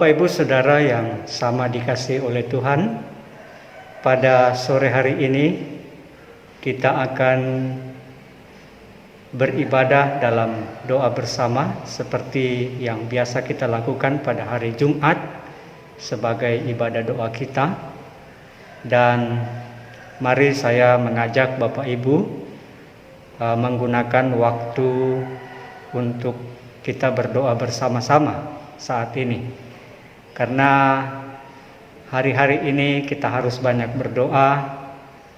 Bapak Ibu Saudara yang sama dikasihi oleh Tuhan, pada sore hari ini kita akan beribadah dalam doa bersama seperti yang biasa kita lakukan pada hari Jumat sebagai ibadah doa kita. Dan mari saya mengajak Bapak Ibu menggunakan waktu untuk kita berdoa bersama-sama saat ini. Karena hari-hari ini kita harus banyak berdoa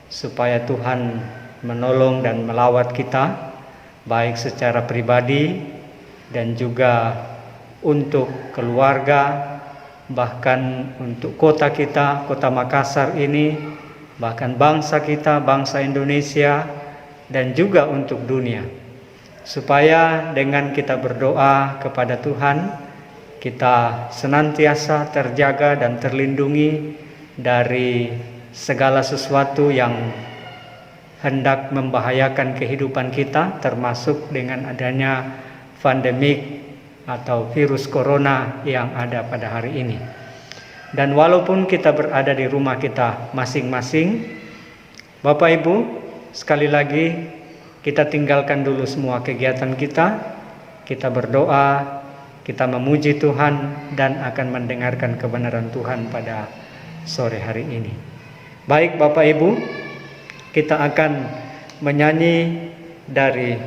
supaya Tuhan menolong dan melawat kita, baik secara pribadi dan juga untuk keluarga, bahkan untuk kota kita, kota Makassar ini, bahkan bangsa kita, bangsa Indonesia, dan juga untuk dunia. Supaya dengan kita berdoa kepada Tuhan, kita senantiasa terjaga dan terlindungi dari segala sesuatu yang hendak membahayakan kehidupan kita, termasuk dengan adanya pandemik atau virus corona yang ada pada hari ini. Dan walaupun kita berada di rumah kita masing-masing, Bapak Ibu, sekali lagi kita tinggalkan dulu semua kegiatan kita berdoa, kita memuji Tuhan dan akan mendengarkan kebenaran Tuhan pada sore hari ini. Baik Bapak Ibu, kita akan menyanyi dari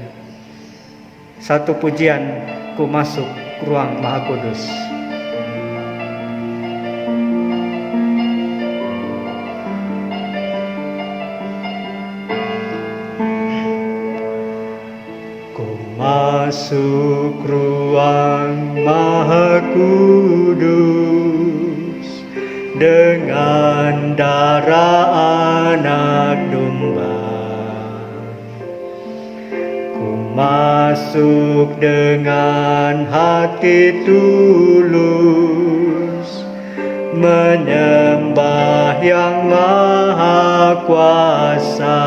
satu pujian, Ku Masuk Ruang Maha Kudus. Masuk ruang Maha Kudus dengan darah anak domba. Ku masuk dengan hati tulus, menyembah yang Maha Kuasa.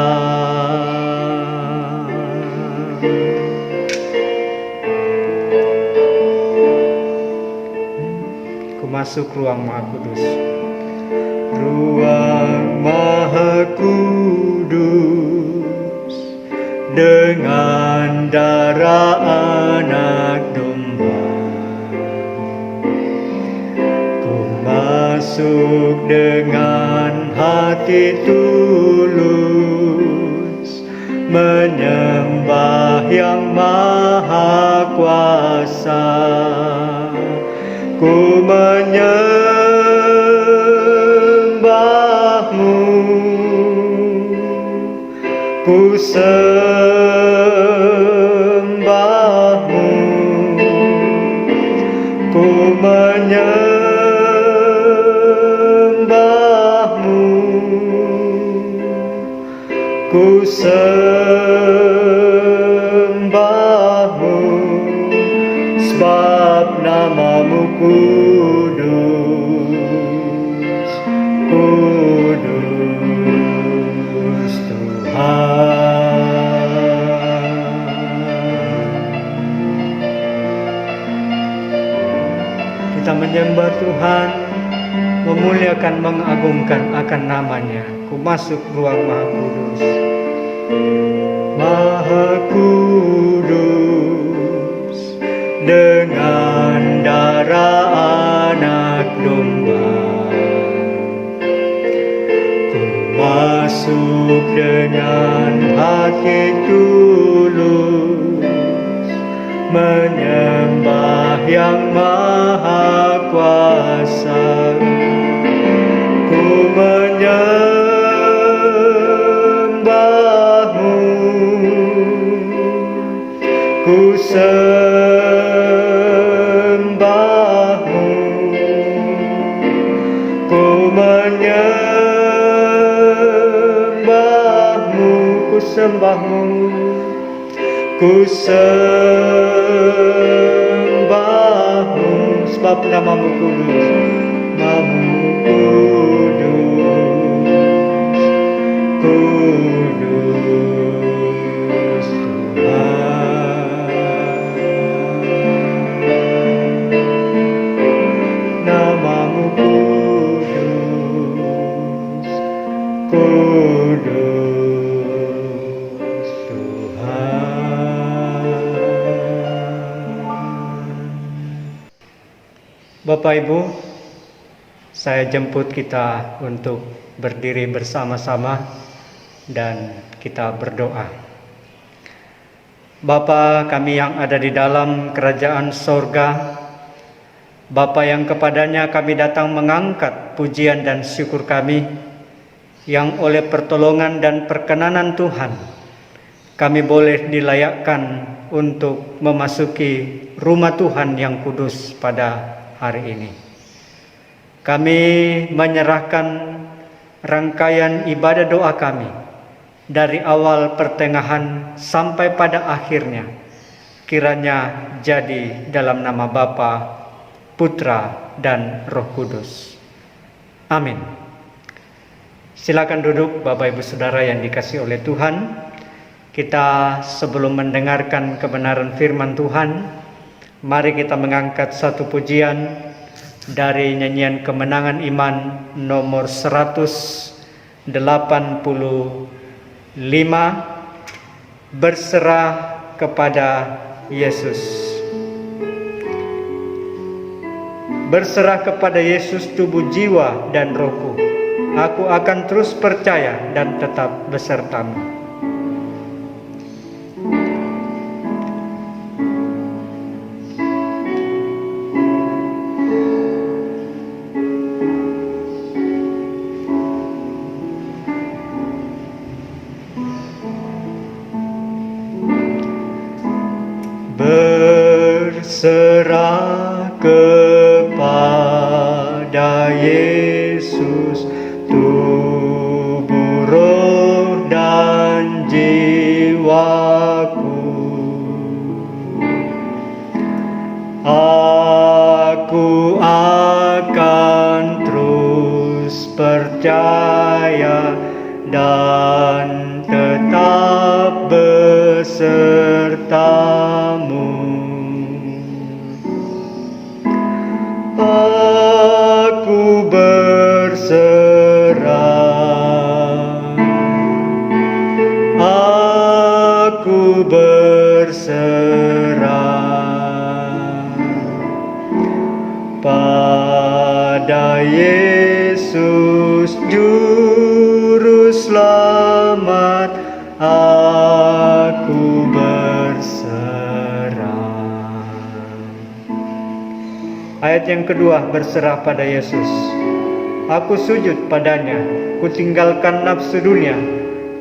Masuk ruang Maha Kudus. Ruang Maha Kudus dengan darah anak domba. Ku masuk dengan hati tulus, menyembah yang Maha Kuasa. Ku menyembah-Mu, ku sembah-Mu, ku menyembah-Mu, ku sembah-Mu, sebab nama-Mu kudus, kudus Tuhan. Kita menyembah Tuhan, memuliakan, mengagungkan akan nama-Nya. Ku masuk ruang Maha Kudus. Maha Kudus dengan darah anak domba. Ku masuk dengan hati tulus, menyembah yang Maha Kuasa. Ku menyembah-Mu, ku sembah-Mu, ku menyembah-Mu, ku sembah-Mu, ku sembah-Mu, sebab nama-Mu kudus, nama-Mu kudus, kudus Tuhan. Kudus Tuhan. Bapak Ibu, saya jemput kita untuk berdiri bersama-sama dan kita berdoa. Bapa kami yang ada di dalam kerajaan sorga, Bapa yang kepadanya kami datang mengangkat pujian dan syukur kami, yang oleh pertolongan dan perkenanan Tuhan, kami boleh dilayakkan untuk memasuki rumah Tuhan yang kudus pada hari ini. Kami menyerahkan rangkaian ibadah doa kami dari awal pertengahan sampai pada akhirnya, kiranya jadi dalam nama Bapa, Putra, dan Roh Kudus. Amin. Silakan duduk Bapak Ibu Saudara yang dikasihi oleh Tuhan. Kita sebelum mendengarkan kebenaran firman Tuhan, mari kita mengangkat satu pujian dari nyanyian kemenangan iman nomor 185, berserah kepada Yesus. Berserah kepada Yesus tubuh, jiwa, dan rohku. Aku akan terus percaya dan tetap besertamu. Berserah kepada Yesus tubuh, roh, dan jiwaku. Aku akan terus percaya dan tetap besertamu. Aku berserah, aku berserah pada Yesus Juru Selamat. Aku berserah. Ayat yang kedua, berserah pada Yesus. Aku sujud padanya, ku tinggalkan nafsu dunia,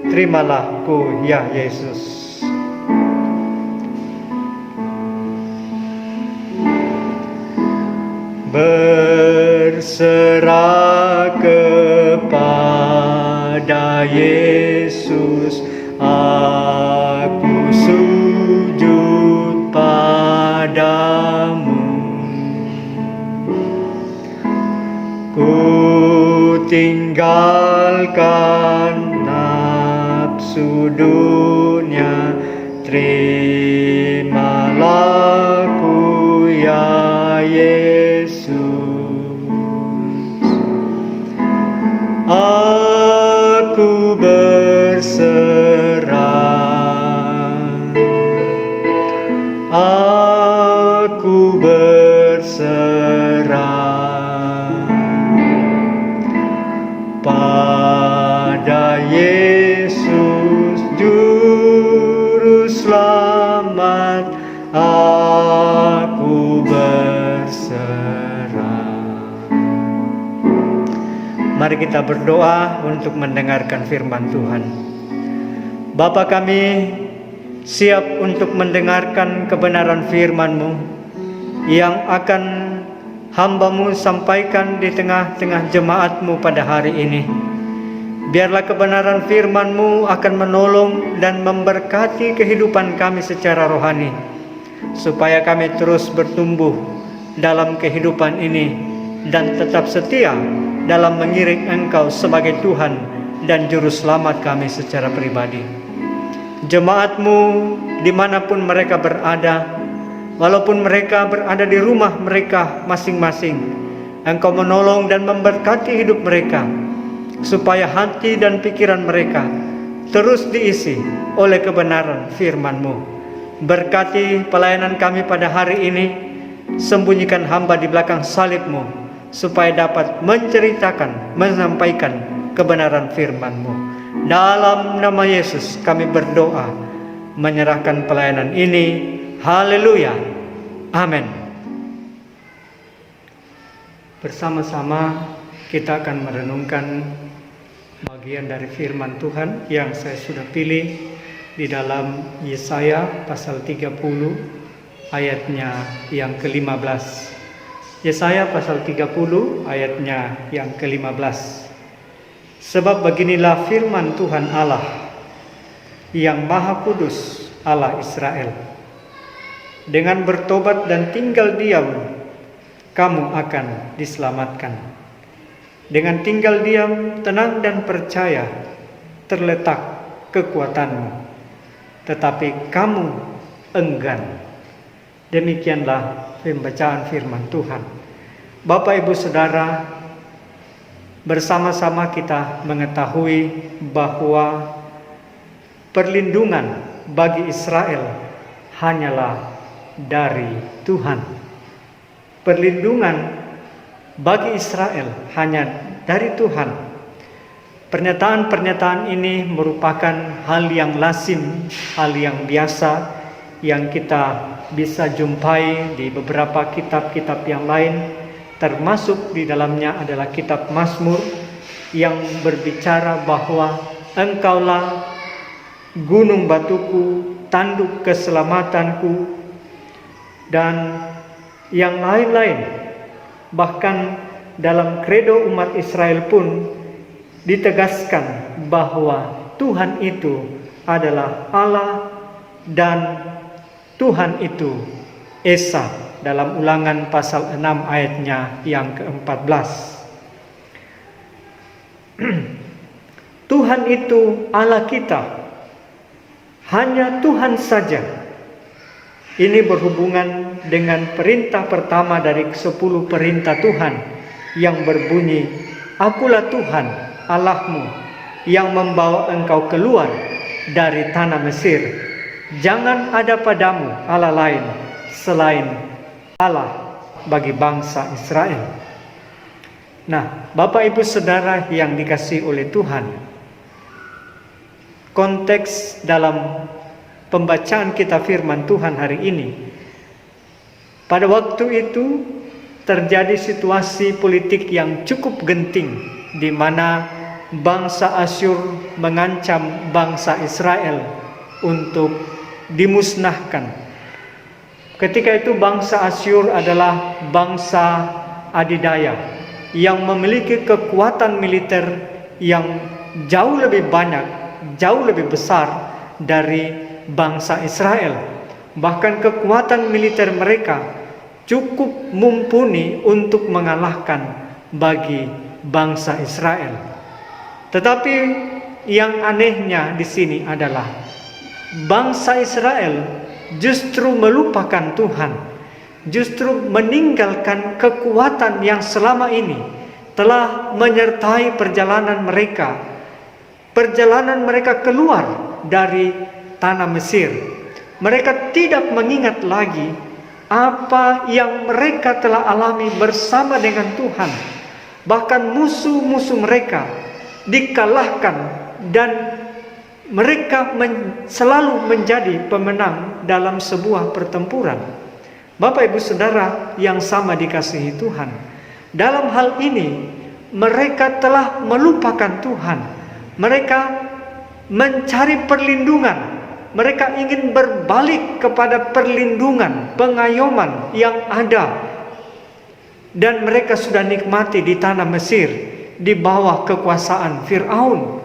terimalah ku ya Yesus. Berserah kepada Yesus, aku sujud padamu. Ku tinggalkan nafsu dunia, terimalah ku ya Yesus. Aku berserah, aku berserah pada Yesus Juru Selamat. Aku berserah. Mari kita berdoa untuk mendengarkan firman Tuhan. Bapa kami, siap untuk mendengarkan kebenaran firman-Mu yang akan hamba-Mu sampaikan di tengah-tengah jemaat-Mu pada hari ini. Biarlah kebenaran firman-Mu akan menolong dan memberkati kehidupan kami secara rohani, supaya kami terus bertumbuh dalam kehidupan ini dan tetap setia dalam mengiring Engkau sebagai Tuhan dan Juru Selamat kami secara pribadi. Jemaat-Mu dimanapun mereka berada, walaupun mereka berada di rumah mereka masing-masing, Engkau menolong dan memberkati hidup mereka. supaya hati dan pikiran mereka terus diisi oleh kebenaran firman-Mu. Berkati pelayanan kami pada hari ini, sembunyikan hamba di belakang salib-Mu, supaya dapat menceritakan, menyampaikan kebenaran firman-Mu. Dalam nama Yesus kami berdoa, menyerahkan pelayanan ini. Haleluya. Amin. Bersama-sama kita akan merenungkan bagian dari firman Tuhan yang saya sudah pilih di dalam Yesaya pasal 30 ayatnya yang ke-15. Yesaya pasal 30 ayatnya yang ke-15. Sebab beginilah firman Tuhan Allah yang Maha Kudus, Allah Israel. Dengan bertobat dan tinggal diam, kamu akan diselamatkan. Dengan tinggal diam, tenang dan percaya terletak kekuatanmu. Tetapi kamu enggan. Demikianlah pembacaan firman Tuhan. Bapak, Ibu, Saudara, bersama-sama kita mengetahui bahwa perlindungan bagi Israel hanyalah dari Tuhan. Perlindungan bagi Israel hanya dari Tuhan. Pernyataan-pernyataan ini merupakan hal yang lazim, hal yang biasa yang kita bisa jumpai di beberapa kitab-kitab yang lain, termasuk di dalamnya adalah kitab Mazmur yang berbicara bahwa Engkaulah gunung batuku, tanduk keselamatanku, dan yang lain-lain. Bahkan dalam kredo umat Israel pun ditegaskan bahwa Tuhan itu adalah Allah dan Tuhan itu Esa dalam Ulangan pasal 6 ayatnya yang ke-14. Tuhan itu Allah kita, hanya Tuhan saja. Ini berhubungan dengan perintah pertama dari 10 perintah Tuhan yang berbunyi, Akulah Tuhan Allahmu yang membawa engkau keluar dari tanah Mesir. Jangan ada padamu Allah lain selain Allah bagi bangsa Israel. Nah, Bapak, Ibu, Saudara yang dikasihi oleh Tuhan, konteks dalam pembacaan kita firman Tuhan hari ini, pada waktu itu terjadi situasi politik yang cukup genting, di mana bangsa Asyur mengancam bangsa Israel untuk dimusnahkan. Ketika itu bangsa Asyur adalah bangsa adidaya yang memiliki kekuatan militer yang jauh lebih banyak, jauh lebih besar dari bangsa Israel. Bahkan kekuatan militer mereka cukup mumpuni untuk mengalahkan bagi bangsa Israel. Tetapi yang anehnya di sini adalah bangsa Israel justru melupakan Tuhan, justru meninggalkan kekuatan yang selama ini telah menyertai perjalanan mereka keluar dari tanah Mesir. Mereka tidak mengingat lagi apa yang mereka telah alami bersama dengan Tuhan. Bahkan musuh-musuh mereka dikalahkan dan mereka selalu menjadi pemenang dalam sebuah pertempuran. Bapak, Ibu, Saudara yang sama dikasihi Tuhan, dalam hal ini mereka telah melupakan Tuhan. Mereka mencari perlindungan. Mereka ingin berbalik kepada perlindungan, pengayoman yang ada. Dan mereka sudah nikmati di tanah Mesir, di bawah kekuasaan Fir'aun.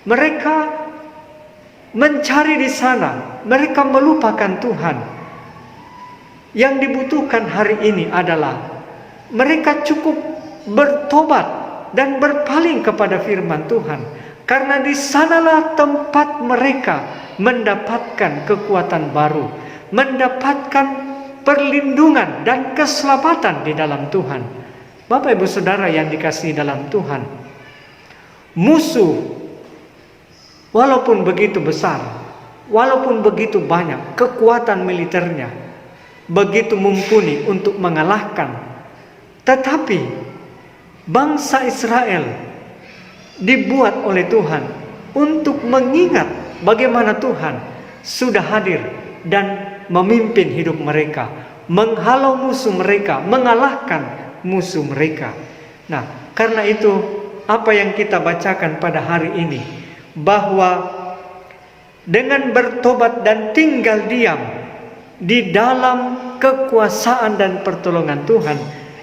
Mereka mencari di sana, mereka melupakan Tuhan. Yang dibutuhkan hari ini adalah mereka cukup bertobat dan berpaling kepada firman Tuhan. Karena di sanalah tempat mereka mendapatkan kekuatan baru, mendapatkan perlindungan dan keselamatan di dalam Tuhan. Bapak, Ibu, Saudara yang dikasihi dalam Tuhan, musuh walaupun begitu besar, walaupun begitu banyak kekuatan militernya, begitu mumpuni untuk mengalahkan, tetapi bangsa Israel dibuat oleh Tuhan untuk mengingat bagaimana Tuhan sudah hadir dan memimpin hidup mereka, menghalau musuh mereka, mengalahkan musuh mereka. Nah, karena itu apa yang kita bacakan pada hari ini, bahwa dengan bertobat dan tinggal diam di dalam kekuasaan dan pertolongan Tuhan,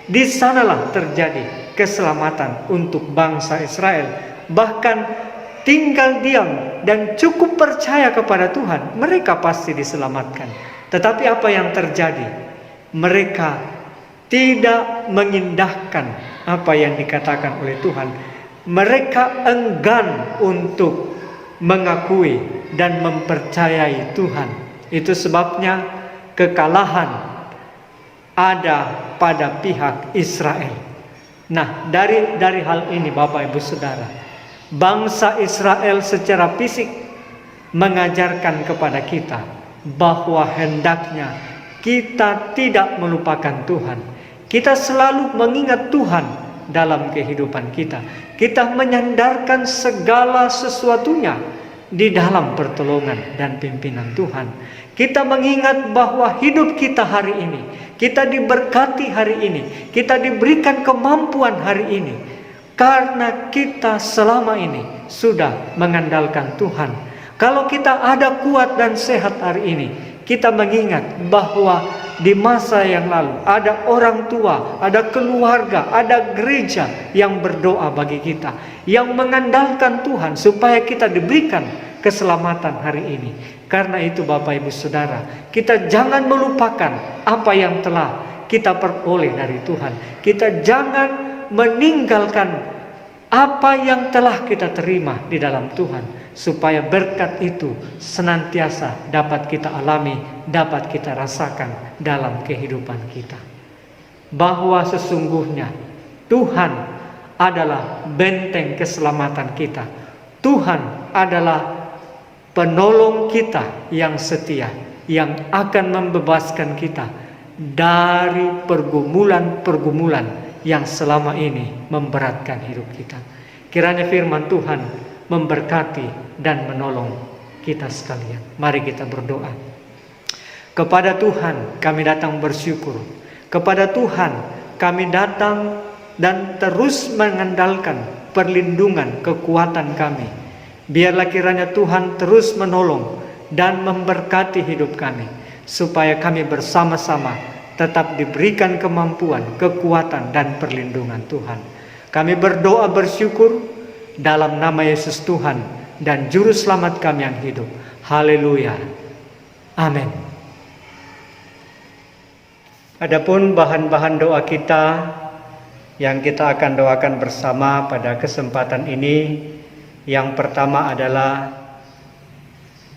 di sanalah terjadi keselamatan untuk bangsa Israel. Bahkan tinggal diam dan cukup percaya kepada Tuhan, mereka pasti diselamatkan. Tetapi apa yang terjadi? Mereka tidak mengindahkan apa yang dikatakan oleh Tuhan. Mereka enggan untuk mengakui dan mempercayai Tuhan. Itu sebabnya kekalahan ada pada pihak Israel. Nah, dari hal ini Bapak Ibu Saudara, bangsa Israel secara fisik mengajarkan kepada kita bahwa hendaknya kita tidak melupakan Tuhan. Kita selalu mengingat Tuhan dalam kehidupan kita. Kita menyandarkan segala sesuatunya di dalam pertolongan dan pimpinan Tuhan. Kita mengingat bahwa hidup kita hari ini, kita diberkati hari ini, kita diberikan kemampuan hari ini, karena kita selama ini sudah mengandalkan Tuhan. Kalau kita ada kuat dan sehat hari ini, kita mengingat bahwa di masa yang lalu ada orang tua, ada keluarga, ada gereja yang berdoa bagi kita, yang mengandalkan Tuhan supaya kita diberikan keselamatan hari ini. Karena itu Bapak Ibu Saudara, kita jangan melupakan apa yang telah kita peroleh dari Tuhan. Kita jangan meninggalkan apa yang telah kita terima di dalam Tuhan, supaya berkat itu senantiasa dapat kita alami, dapat kita rasakan dalam kehidupan kita. Bahwa sesungguhnya Tuhan adalah benteng keselamatan kita. Tuhan adalah penolong kita yang setia, yang akan membebaskan kita dari pergumulan-pergumulan yang selama ini memberatkan hidup kita. Kiranya firman Tuhan memberkati dan menolong kita sekalian. Mari kita berdoa. Kepada Tuhan kami datang bersyukur. Kepada Tuhan kami datang dan terus mengandalkan perlindungan, kekuatan kami. Biarlah kiranya Tuhan terus menolong dan memberkati hidup kami, supaya kami bersama-sama tetap diberikan kemampuan, kekuatan, dan perlindungan Tuhan. Kami berdoa bersyukur dalam nama Yesus Tuhan dan Juru Selamat kami yang hidup. Haleluya. Amin. Adapun bahan-bahan doa kita yang kita akan doakan bersama pada kesempatan ini, yang pertama adalah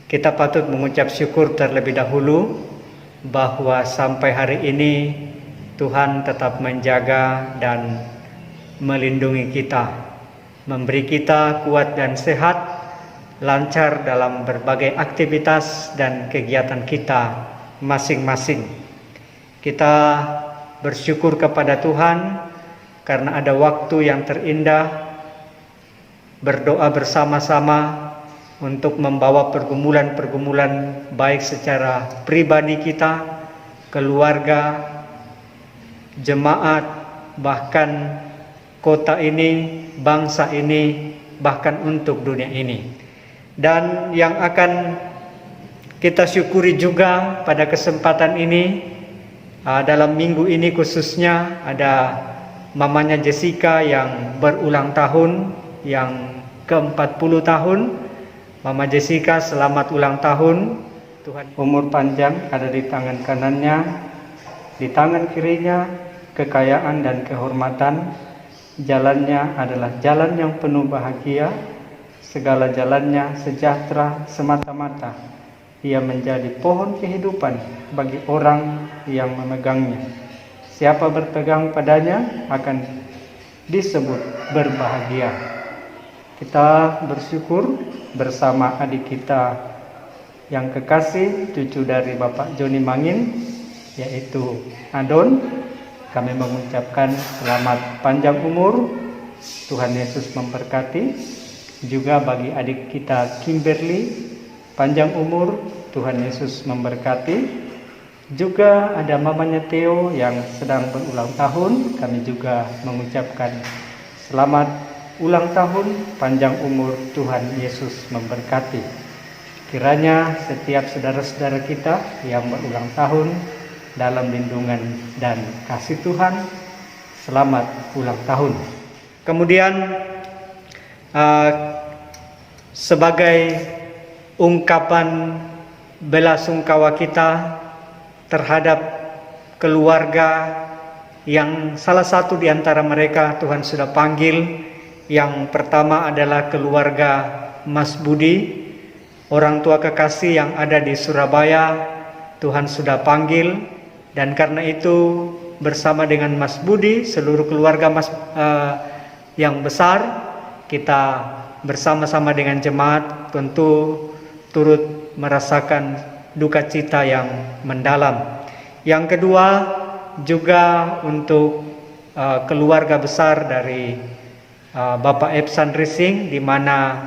kita patut mengucap syukur terlebih dahulu bahwa sampai hari ini Tuhan tetap menjaga dan melindungi kita, memberi kita kuat dan sehat, lancar dalam berbagai aktivitas dan kegiatan kita masing-masing. Kita bersyukur kepada Tuhan karena ada waktu yang terindah berdoa bersama-sama untuk membawa pergumulan-pergumulan baik secara pribadi kita, keluarga, jemaat, bahkan kota ini, bangsa ini, bahkan untuk dunia ini. Dan yang akan kita syukuri juga pada kesempatan ini, dalam minggu ini khususnya ada mamanya Jessica yang berulang tahun, yang ke-40 tahun. Mama Jessica, selamat ulang tahun. Tuhan umur panjang ada di tangan kanannya, di tangan kirinya kekayaan dan kehormatan. Jalannya adalah jalan yang penuh bahagia, segala jalannya sejahtera semata-mata. Ia menjadi pohon kehidupan bagi orang yang memegangnya. Siapa berpegang padanya akan disebut berbahagia. Kita bersyukur bersama adik kita yang kekasih, cucu dari Bapak Joni Mangin, yaitu Adon. Kami mengucapkan selamat panjang umur, Tuhan Yesus memberkati. Juga bagi adik kita Kimberly, panjang umur, Tuhan Yesus memberkati. Juga ada mamanya Theo yang sedang berulang tahun. Kami juga mengucapkan selamat ulang tahun, panjang umur, Tuhan Yesus memberkati. Kiranya setiap saudara-saudara kita yang berulang tahun dalam lindungan dan kasih Tuhan, selamat ulang tahun. Kemudian sebagai ungkapan belasungkawa kita terhadap keluarga yang salah satu di antara mereka Tuhan sudah panggil. Yang pertama adalah keluarga Mas Budi, orang tua kekasih yang ada di Surabaya. Tuhan sudah panggil, dan karena itu bersama dengan Mas Budi, seluruh keluarga yang besar, kita bersama-sama dengan jemaat tentu turut merasakan duka cita yang mendalam. Yang kedua juga untuk keluarga besar dari Bapak Epsan Rising, di mana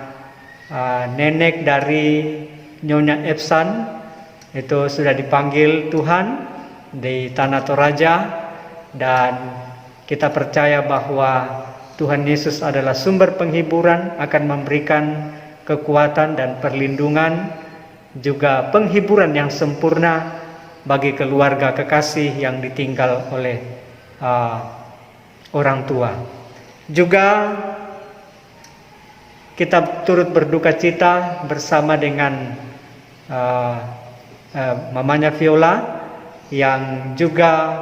nenek dari Nyonya Epsan itu sudah dipanggil Tuhan di Tanah Toraja, dan kita percaya bahwa Tuhan Yesus adalah sumber penghiburan, akan memberikan kekuatan dan perlindungan, juga penghiburan yang sempurna bagi keluarga kekasih yang ditinggal oleh orang tua. Juga kita turut berduka cita bersama dengan mamanya Viola, yang juga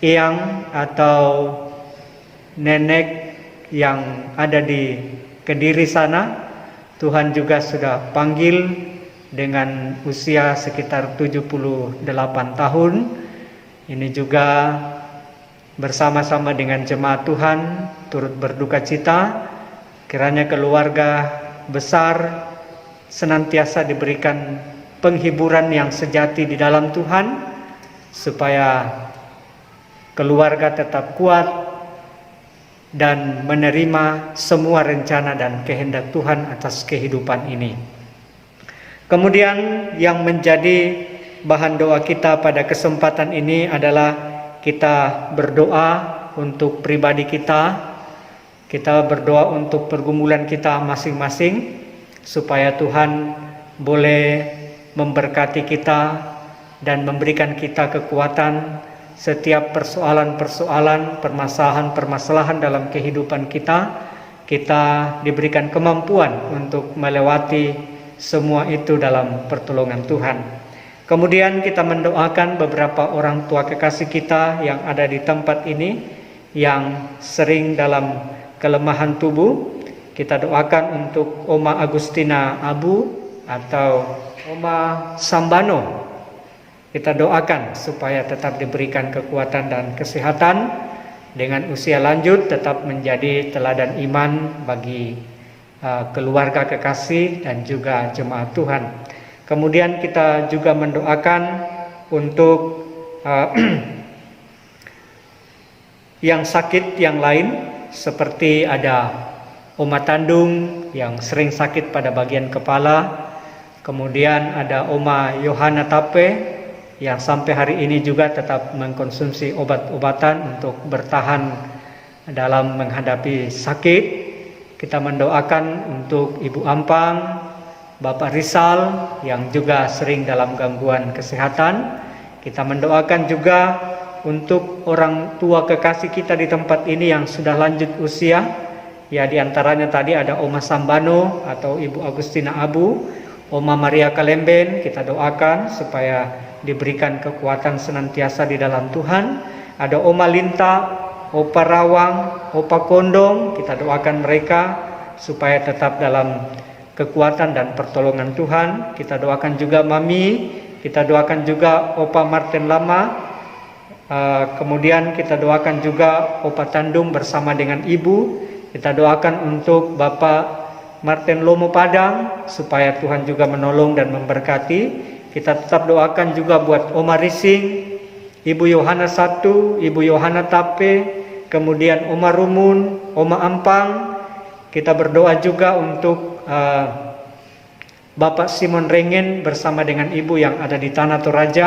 eyang atau nenek yang ada di Kediri sana. Tuhan juga sudah panggil dengan usia sekitar 78 tahun. Ini juga bersama-sama dengan jemaat Tuhan turut berduka cita. Kiranya keluarga besar senantiasa diberikan penghiburan yang sejati di dalam Tuhan, supaya keluarga tetap kuat dan menerima semua rencana dan kehendak Tuhan atas kehidupan ini. Kemudian yang menjadi bahan doa kita pada kesempatan ini adalah kita berdoa untuk pribadi kita. Kita berdoa untuk pergumulan kita masing-masing, supaya Tuhan boleh memberkati kita dan memberikan kita kekuatan setiap persoalan-persoalan, permasalahan-permasalahan dalam kehidupan kita. Kita diberikan kemampuan untuk melewati semua itu dalam pertolongan Tuhan. Kemudian kita mendoakan beberapa orang tua kekasih kita yang ada di tempat ini, yang sering dalam kelemahan tubuh. Kita doakan untuk Oma Agustina Abu atau Oma Sambano. Kita doakan supaya tetap diberikan kekuatan dan kesehatan, dengan usia lanjut tetap menjadi teladan iman bagi keluarga kekasih dan juga jemaat Tuhan. Kemudian kita juga mendoakan untuk yang sakit yang lain, seperti ada Oma Tandung yang sering sakit pada bagian kepala. Kemudian ada Oma Yohana Tape yang sampai hari ini juga tetap mengkonsumsi obat-obatan untuk bertahan dalam menghadapi sakit. Kita mendoakan untuk Ibu Ampang, Bapak Rizal yang juga sering dalam gangguan kesehatan. Kita mendoakan juga untuk orang tua kekasih kita di tempat ini yang sudah lanjut usia. Ya, diantaranya tadi ada Oma Sambano atau Ibu Agustina Abu, Oma Maria Kalemben. Kita doakan supaya diberikan kekuatan senantiasa di dalam Tuhan. Ada Oma Linta, Opa Rawang, Opa Kondong. Kita doakan mereka supaya tetap dalam kekuatan dan pertolongan Tuhan. Kita doakan juga Mami, kita doakan juga Opa Martin Lama. Kemudian kita doakan juga Opa Tandung bersama dengan Ibu. Kita doakan untuk Bapak Martin Lomo Padang supaya Tuhan juga menolong dan memberkati. Kita tetap doakan juga buat Oma Rising, Ibu Yohana 1, Ibu Yohana Tape, kemudian Oma Rumun, Oma Ampang. Kita berdoa juga untuk Bapak Simon Rengen bersama dengan Ibu yang ada di Tanah Toraja.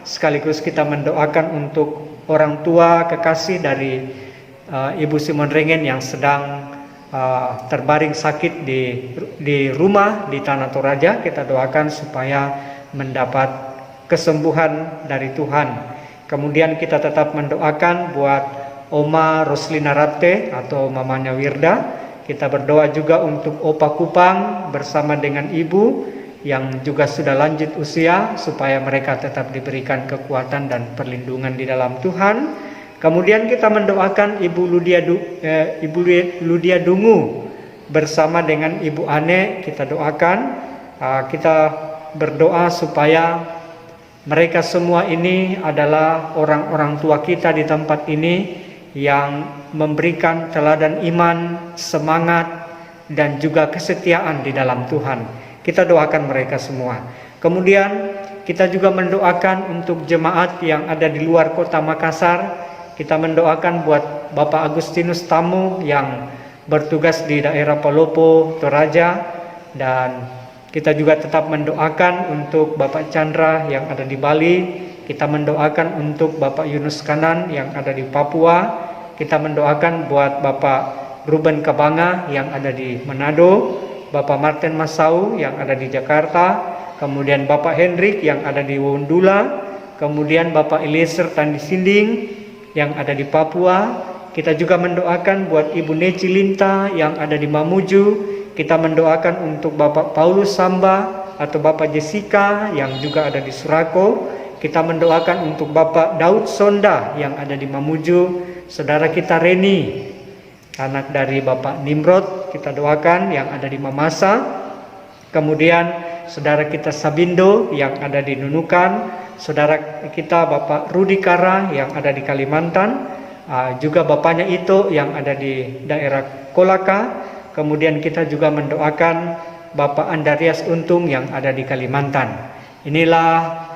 Sekaligus kita mendoakan untuk orang tua kekasih dari Ibu Simon Rengen yang sedang terbaring sakit di rumah di Tanah Toraja. Kita doakan supaya mendapat kesembuhan dari Tuhan. Kemudian kita tetap mendoakan buat Oma Roslina Rate atau mamanya Wirda. Kita berdoa juga untuk Opa Kupang bersama dengan Ibu yang juga sudah lanjut usia, supaya mereka tetap diberikan kekuatan dan perlindungan di dalam Tuhan. Kemudian kita mendoakan Ibu Ludia Dungu bersama dengan Ibu Ane. Kita doakan, kita berdoa supaya mereka semua ini adalah orang-orang tua kita di tempat ini yang memberikan teladan iman, semangat, dan juga kesetiaan di dalam Tuhan. Kita doakan mereka semua. Kemudian kita juga mendoakan untuk jemaat yang ada di luar kota Makassar. Kita mendoakan buat Bapak Agustinus Tamu yang bertugas di daerah Palopo, Toraja, dan kita juga tetap mendoakan untuk Bapak Chandra yang ada di Bali. Kita mendoakan untuk Bapak Yunus Kanan yang ada di Papua. Kita mendoakan buat Bapak Ruben Kabanga yang ada di Manado, Bapak Martin Masau yang ada di Jakarta, kemudian Bapak Hendrik yang ada di Wondula, kemudian Bapak Eliezer Tandisinding yang ada di Papua. Kita juga mendoakan buat Ibu Neci Linta yang ada di Mamuju. Kita mendoakan untuk Bapak Paulus Samba atau Bapak Jessica yang juga ada di Surako. Kita mendoakan untuk Bapak Daud Sonda yang ada di Mamuju. Saudara kita Reni, anak dari Bapak Nimrod, kita doakan yang ada di Mamasa. Kemudian saudara kita Sabindo yang ada di Nunukan. Saudara kita Bapak Rudi Kara yang ada di Kalimantan, juga bapaknya Ito yang ada di daerah Kolaka. Kemudian kita juga mendoakan Bapak Andarias Untung yang ada di Kalimantan. Inilah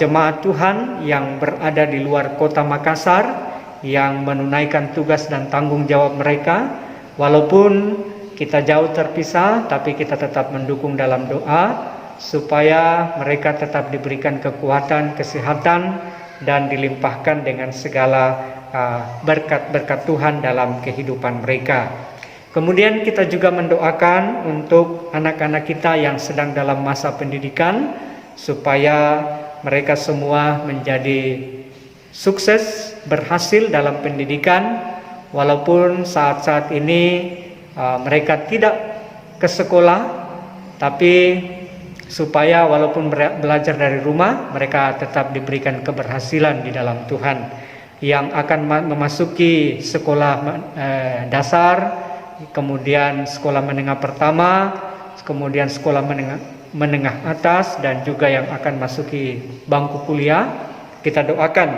jemaat Tuhan yang berada di luar kota Makassar yang menunaikan tugas dan tanggung jawab mereka. Walaupun kita jauh terpisah, tapi kita tetap mendukung dalam doa supaya mereka tetap diberikan kekuatan, kesehatan, dan dilimpahkan dengan segala berkat-berkat Tuhan dalam kehidupan mereka. Kemudian kita juga mendoakan untuk anak-anak kita yang sedang dalam masa pendidikan, supaya mereka semua menjadi sukses, berhasil dalam pendidikan, walaupun saat-saat ini mereka tidak ke sekolah, tapi supaya walaupun belajar dari rumah, mereka tetap diberikan keberhasilan di dalam Tuhan. Yang akan memasuki sekolah dasar, kemudian sekolah menengah pertama, kemudian sekolah menengah atas, dan juga yang akan masuki bangku kuliah. Kita doakan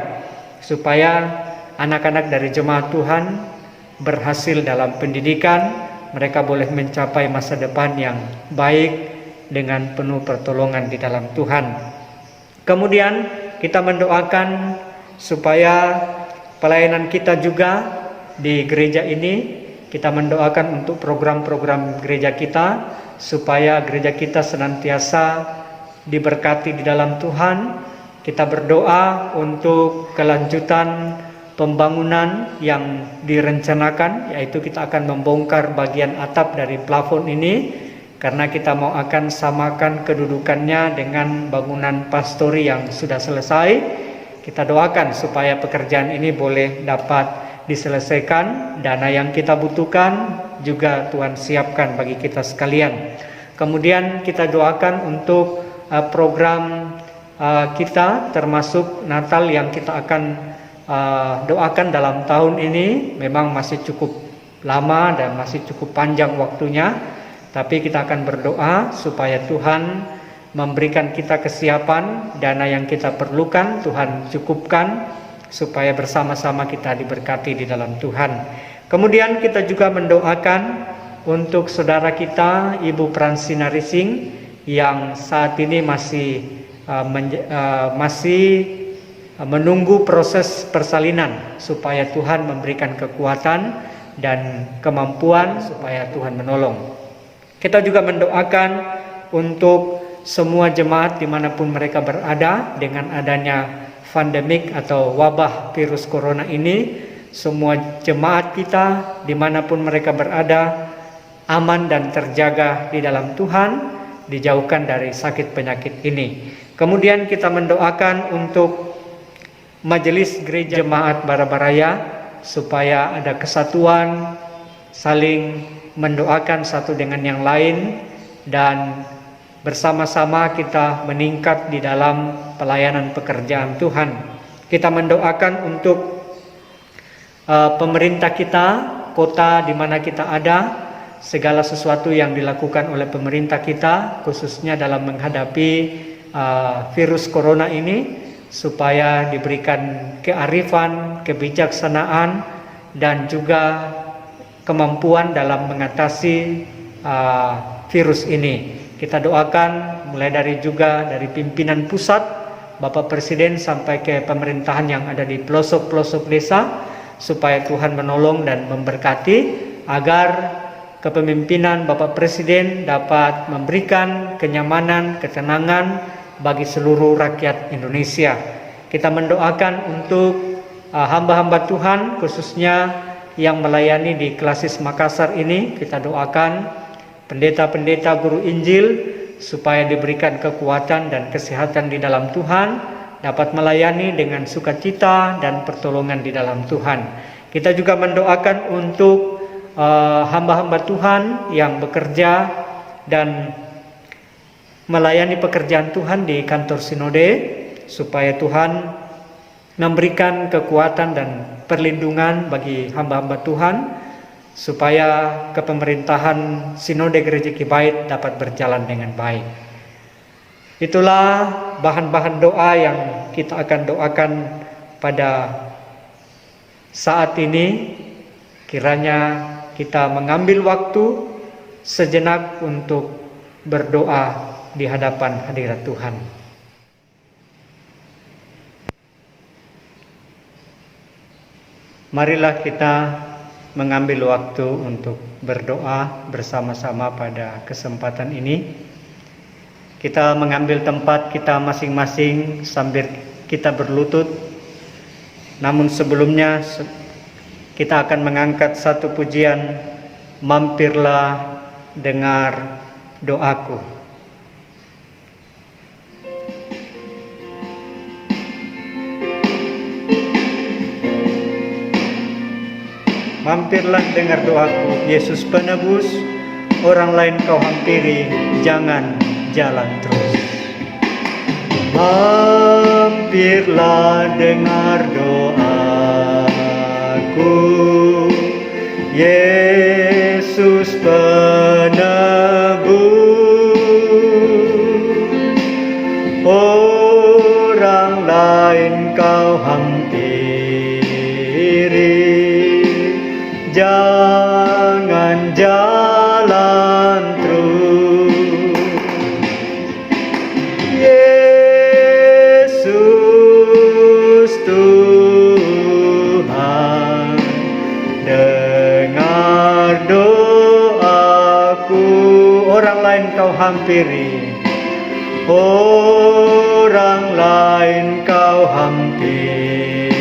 supaya anak-anak dari jemaat Tuhan berhasil dalam pendidikan, mereka boleh mencapai masa depan yang baik dengan penuh pertolongan di dalam Tuhan. Kemudian kita mendoakan supaya pelayanan kita juga di gereja ini, kita mendoakan untuk program-program gereja kita, supaya gereja kita senantiasa diberkati di dalam Tuhan. Kita berdoa untuk kelanjutan pembangunan yang direncanakan, yaitu kita akan membongkar bagian atap dari plafon ini, karena kita mau akan samakan kedudukannya dengan bangunan pastori yang sudah selesai. Kita doakan supaya pekerjaan ini boleh dapat diselesaikan. Dana yang kita butuhkan juga Tuhan siapkan bagi kita sekalian. Kemudian kita doakan untuk program kita, termasuk Natal yang kita akan doakan dalam tahun ini. Memang masih cukup lama dan masih cukup panjang waktunya, tapi kita akan berdoa supaya Tuhan memberikan kita kesiapan, dana yang kita perlukan Tuhan cukupkan, supaya bersama-sama kita diberkati di dalam Tuhan. Kemudian kita juga mendoakan untuk saudara kita Ibu Fransina Rising yang saat ini masih menunggu proses persalinan, supaya Tuhan memberikan kekuatan dan kemampuan supaya Tuhan menolong. Kita juga mendoakan untuk semua jemaat dimanapun mereka berada, dengan adanya pandemik atau wabah virus corona ini, semua jemaat kita dimanapun mereka berada aman dan terjaga di dalam Tuhan, dijauhkan dari sakit penyakit ini. Kemudian kita mendoakan untuk Majelis Gereja Jemaat Barabaraya supaya ada kesatuan, saling mendoakan satu dengan yang lain, dan bersama-sama kita meningkat di dalam pelayanan pekerjaan Tuhan. Kita mendoakan untuk pemerintah kita, kota di mana kita ada, segala sesuatu yang dilakukan oleh pemerintah kita, khususnya dalam menghadapi virus corona ini, supaya diberikan kearifan, kebijaksanaan, dan juga kemampuan dalam mengatasi virus ini. Kita doakan mulai dari pimpinan pusat, Bapak Presiden, sampai ke pemerintahan yang ada di pelosok-pelosok desa, supaya Tuhan menolong dan memberkati agar kepemimpinan Bapak Presiden dapat memberikan kenyamanan, ketenangan bagi seluruh rakyat Indonesia. Kita mendoakan untuk hamba-hamba Tuhan, khususnya yang melayani di Klasis Makassar ini. Kita doakan pendeta-pendeta, guru Injil, supaya diberikan kekuatan dan kesehatan di dalam Tuhan, dapat melayani dengan sukacita dan pertolongan di dalam Tuhan. Kita juga mendoakan untuk hamba-hamba Tuhan yang bekerja dan melayani pekerjaan Tuhan di kantor sinode, supaya Tuhan memberikan kekuatan dan perlindungan bagi hamba-hamba Tuhan, supaya kepemerintahan sinode Gereja Kibait dapat berjalan dengan baik. Itulah bahan-bahan doa yang kita akan doakan pada saat ini. Kiranya kita mengambil waktu sejenak untuk berdoa di hadapan hadirat Tuhan. Marilah kita mengambil waktu untuk berdoa bersama-sama pada kesempatan ini. Kita mengambil tempat kita masing-masing sambil kita berlutut. Namun sebelumnya kita akan mengangkat satu pujian, "Mampirlah dengar doaku." Mampirlah dengar doaku, Yesus penebus, orang lain kau hampiri, jangan jalan terus. Mampirlah dengar doaku, Yesus penebus, orang lain kau hampiri, jangan jalan terus. Yesus Tuhan, dengar doaku, orang lain kau hampiri, orang lain kau hampiri,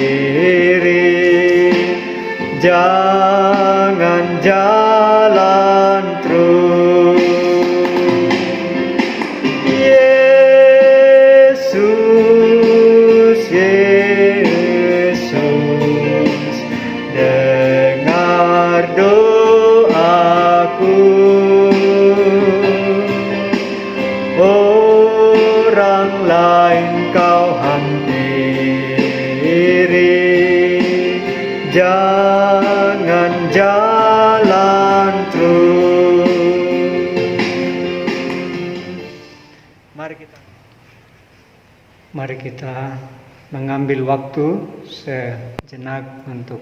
jangan jalan terus. Yesus, Yesus, dengar doaku, orang lain kau hampiri, jangan jalan terus. Mari kita mengambil waktu sejenak untuk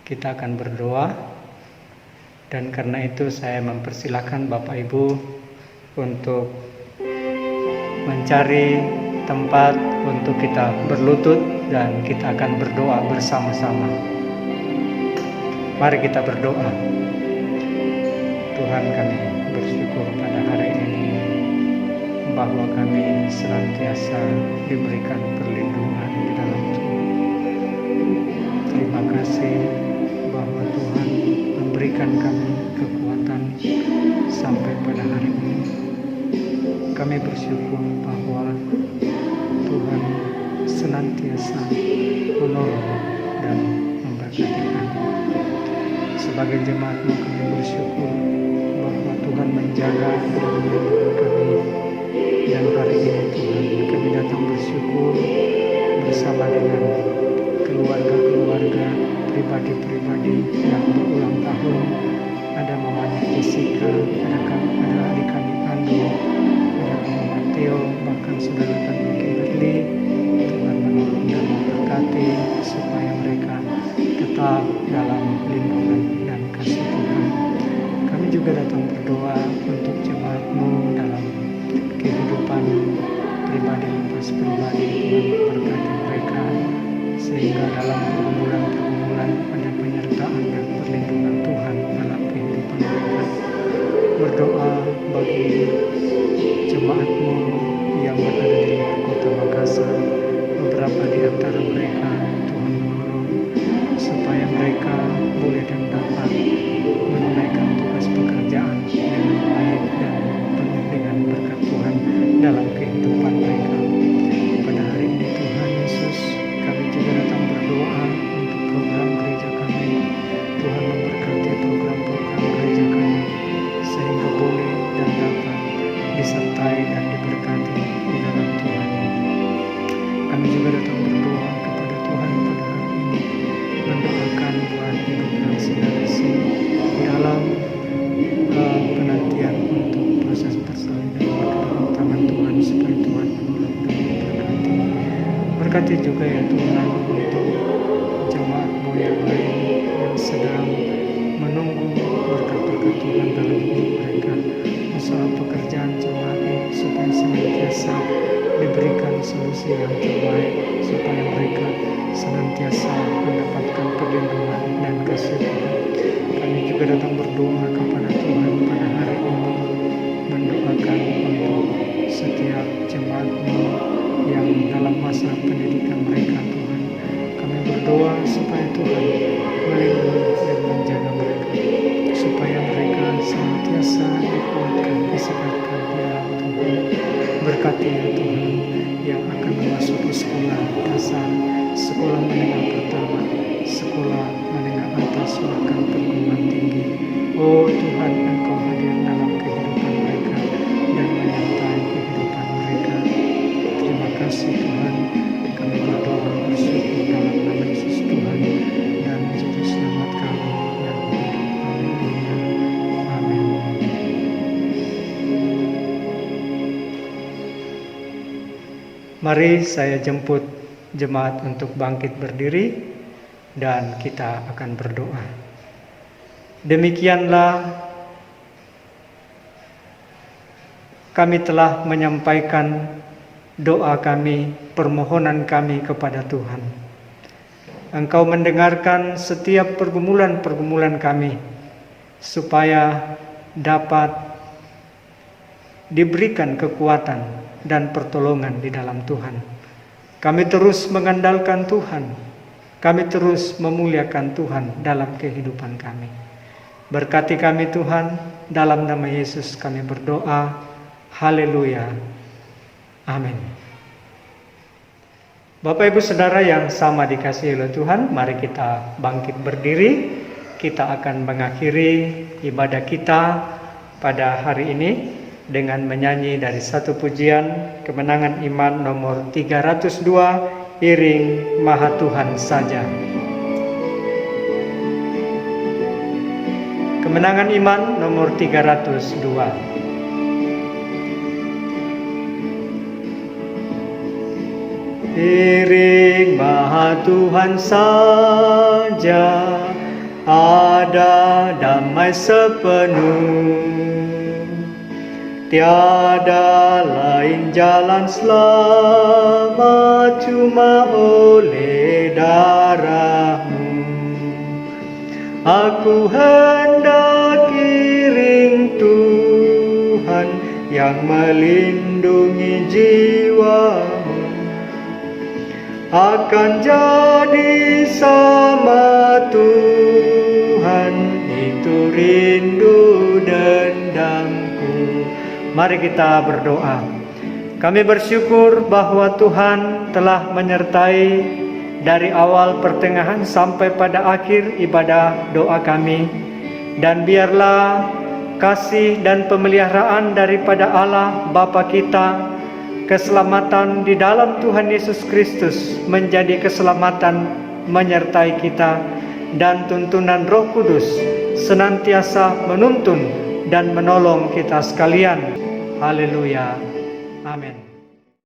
kita akan berdoa. Dan karena itu saya mempersilahkan Bapak Ibu untuk mencari tempat untuk kita berlutut dan kita akan berdoa bersama-sama. Mari kita berdoa. Tuhan, kami bersyukur pada hari ini bahwa kami senantiasa diberikan perlindungan di dalam Tuhan. Terima kasih bahwa Tuhan memberikan kami kekuatan sampai pada hari ini. Kami bersyukur bahwa Tuhan senantiasa menolong dan memberkati kami. Sebagai jemaat-Mu kami bersyukur bahwa Tuhan menjaga dan melindungi kami. Dan hari ini Tuhan kami datang bersyukur bersama dengan keluarga-keluarga, pribadi-pribadi yang berulang tahun. Ada Mamanya Jessica, ada adik kami Ando, ada Mama Mateo, bahkan saudara kami Kimberly. Tuhan menolong dan memberkati supaya mereka tetap dalam lindungan dan kasih Tuhan. Kami juga datang berdoa untuk jemaat-Mu dalam kehidupan pribadi lepas pribadi. Tuhan memberkati mereka sehingga dalam pergumulan-pergumulan ada penyertaan dan perlindungan Tuhan dalam kehidupan mereka. Berdoa bagi jemaat-Mu yang berada di luar kota Makassar. Beberapa di antara mereka Tuhan menolong supaya mereka boleh dan dapat menunaikan tugas pekerjaan dengan baik dan penuh dengan berkat Tuhan dalam kehidupan mereka. Pada hari ini Tuhan Yesus, kami juga datang berdoa untuk program gereja kami. Tuhan memberkati program-program gereja kami sehingga boleh dan dapat disertai dan diberkati di dalam Tuhan. Kami juga datang berdoa kepada Tuhan pada hari ini, mendoakan buat Ibu Nancy Darisi dalam penantian untuk proses persalinan ke dalam tangan Tuhan, supaya Tuhan menolong dan memberkati. Berkati juga ya Tuhan untuk jemaat-Mu yang lain yang sedang menunggu berkat-berkat Tuhan dalam hidup mereka. Usaha pekerjaan jemaat-Mu supaya senantiasa diberikan solusi yang terbaik, supaya mereka senantiasa mendapatkan perlindungan dan kasih Tuhan. Kami juga datang berdoa kepada Tuhan pada hari ini, mendoakan untuk setiap jemaat-Mu yang dalam masa pendidikan mereka Tuhan. Kami berdoa supaya Tuhan melindungi dan menjaga mereka, supaya mereka senantiasa dikuatkan, disegarkan di dalam Tuhan. Berkati ya Tuhan yang akan memasuki sekolah dasar, sekolah menengah pertama, sekolah menengah atas, bahkan perguruan tinggi. Oh Tuhan, Engkau hadir dalam kehidupan mereka dan menyertai kehidupan mereka. Terima kasih Tuhan. Kami berdoa bersyukur dalam nama Yesus Tuhan dan Juru Selamat kami yang hidup. Haleluya. Amin. Mari saya jemput jemaat untuk bangkit berdiri dan kita akan berdoa. Demikianlah kami telah menyampaikan doa kami, permohonan kami kepada Tuhan. Engkau mendengarkan setiap pergumulan-pergumulan kami, supaya dapat diberikan kekuatan dan pertolongan di dalam Tuhan. Kami terus mengandalkan Tuhan, kami terus memuliakan Tuhan dalam kehidupan kami. Berkati kami Tuhan, dalam nama Yesus kami berdoa. Haleluya. Amin. Bapak Ibu Saudara yang sama dikasihi oleh Tuhan, mari kita bangkit berdiri. Kita akan mengakhiri ibadah kita pada hari ini dengan menyanyi dari satu pujian Kemenangan Iman nomor 302, Iring Maha Tuhan Saja. Kemenangan Iman nomor 302. Iring Maha Tuhan saja, ada damai sepenuh. Tiada lain jalan selamat cuma oleh darah-Mu. Aku hendak iring Tuhan yang melindungi jiwamu, akan jadi sama Tuhan, itu rindu dendamku. Mari kita berdoa. Kami bersyukur bahwa Tuhan telah menyertai dari awal pertengahan sampai pada akhir ibadah doa kami. Dan biarlah kasih dan pemeliharaan daripada Allah Bapa kita, keselamatan di dalam Tuhan Yesus Kristus menjadi keselamatan menyertai kita, dan tuntunan Roh Kudus senantiasa menuntun dan menolong kita sekalian. Haleluya. Amin.